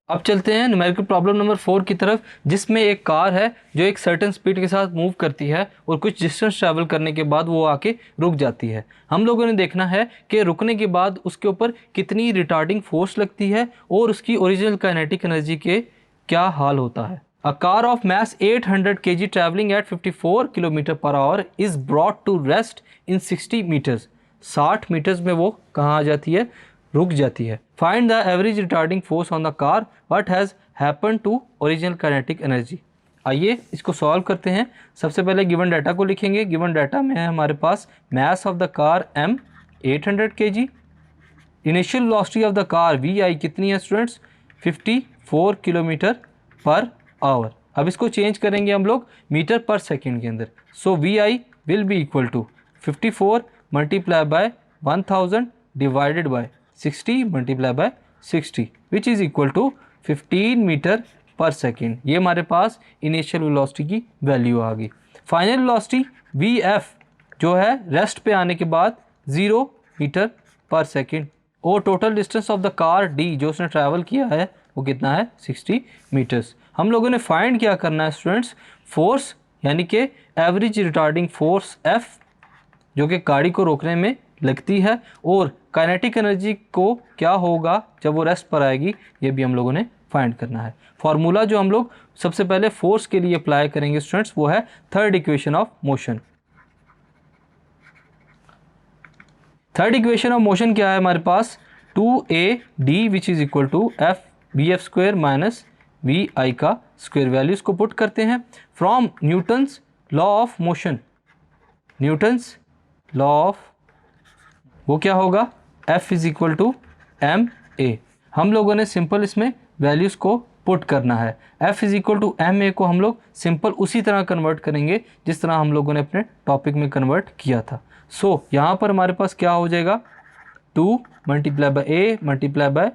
अब चलते हैं न्यूमेरिकल प्रॉब्लम नंबर 4 की तरफ, जिसमें एक कार है जो एक सर्टेन स्पीड के साथ मूव करती है और कुछ डिस्टेंस ट्रैवल करने के बाद वो आके रुक जाती है। हम लोगों ने देखना है कि रुकने के बाद उसके ऊपर कितनी रिटार्डिंग फोर्स लगती है और उसकी ओरिजिनल काइनेटिक एनर्जी के क्या हाल होता है। A car of mass 800 kg travelling at 54 km/h is brought to rest in 60 metres. 60 metres में वो कहाँ आ जाती है? रुक जाती है। Find the average retarding force on the car, what has happen to original kinetic energy. आइए इसको सॉल्व करते हैं। सबसे पहले गिवन डाटा को लिखेंगे। गिवन डाटा में है हमारे पास mass of the car m 800 kg, initial velocity of the car vi कितनी है स्टूडेंट्स? 54 km/h। अब इसको चेंज करेंगे हम लोग मीटर पर सेकेंड के अंदर। So vi will be equal to 54 multiply by 1000 divided by 60 multiply by 60 which is equal to 15 metre per second. ये हमारे पास इनिशियल वेलोसिटी की वैल्यू आ गई। फाइनल वेलोसिटी vf जो है रेस्ट पे आने के बाद 0 मीटर पर सेकेंड, और total distance of the car d जो उसने ट्रैवल किया है वो कितना है? 60 मीटर्स। हम लोगों ने फाइंड क्या करना है स्टूडेंट्स? फोर्स यानी कि एवरेज रिटार्डिंग फोर्स F जो कि गाड़ी को रोकने में लगती है, और काइनेटिक एनर्जी को क्या होगा जब वो रेस्ट पर आएगी, ये भी हम लोगों ने फाइंड करना है। फार्मूला जो हम लोग सबसे पहले फोर्स के लिए अप्लाई करेंगे स्टूडेंट्स वो है third equation of motion. Third equation of motion क्या है हमारे पास? 2AD which is equal to FBF² minus VI का स्क्वायर। वैल्यूज को पुट करते हैं from Newton's law of motion. Newton's law of वो क्या होगा? F is equal to ma। हम लोगों ने सिंपल इसमें वैल्यूज़ को पुट करना है। F is equal to ma को हम लोग सिंपल उसी तरह कन्वर्ट करेंगे जिस तरह हम लोगों ने अपने टॉपिक में कन्वर्ट किया था। सो यहाँ पर हमारे पास क्या हो जाएगा? 2 multiply by a multiply by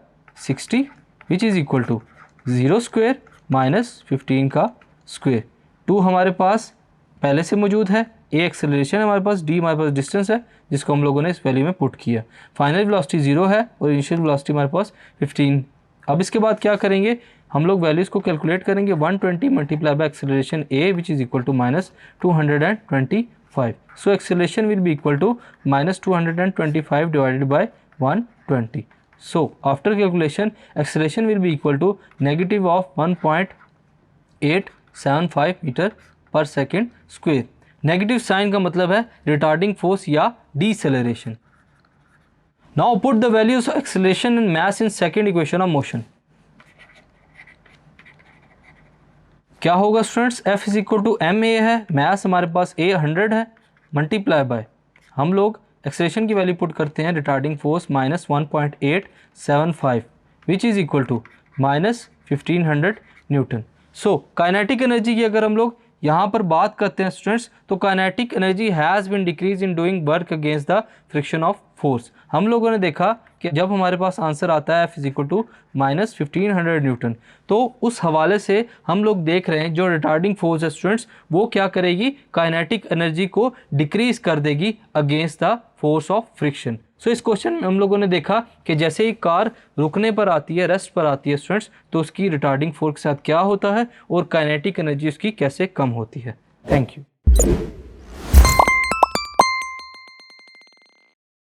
60 which is equal to 0 square minus 15 का स्क्वेयर। 2 हमारे पास पहले से मौजूद है, a एक्सेलरेशन है हमारे पास, d हमारे पास डिस्टेंस है जिसको हम लोगों ने इस वैल्यू में पुट किया। फाइनल वेलोसिटी 0 है और इनिशियल वेलोसिटी हमारे पास 15। अब इसके बाद क्या करेंगे? हम लोग वैल्यूज़ को कैलकुलेट करेंगे। 120 multiply by acceleration a which is equal to minus 225। So acceleration will be equal to minus 225 divided by 120। So after calculation acceleration will be equal to negative of 1.875 metre per second square. Negative sign का मतलब है retarding force या deceleration. Now put the values of acceleration and mass in second equation of motion. क्या होगा students? F is equal to ma है, मास हमारे पास a 100 है, multiply by हम लोग एक्सेलरेशन की वैल्यू पुट करते हैं retarding force minus 1.875 which is equal to minus 1500 newton. So kinetic energy की अगर हम लोग यहाँ पर बात करते हैं स्टूडेंट्स, तो kinetic energy has been decrease in doing work against the friction of force. हम लोगों ने देखा कि जब हमारे पास आंसर आता है F is equal to minus 1500 newton, तो उस हवाले से हम लोग देख रहे हैं जो रिटार्डिंग फोर्स है स्टूडेंट्स वो क्या करेगी? काइनेटिक एनर्जी को डिक्रीज कर देगी against the force of friction. So इस क्वेश्चन में हम लोगों ने देखा कि जैसे ही कार रुकने पर आती है, रेस्ट पर आती है स्टूडेंट्स, तो उसकी रिटार्डिंग फोर्स के साथ क्या होता है और काइनेटिक एनर्जी उसकी कैसे कम होती है। Thank you.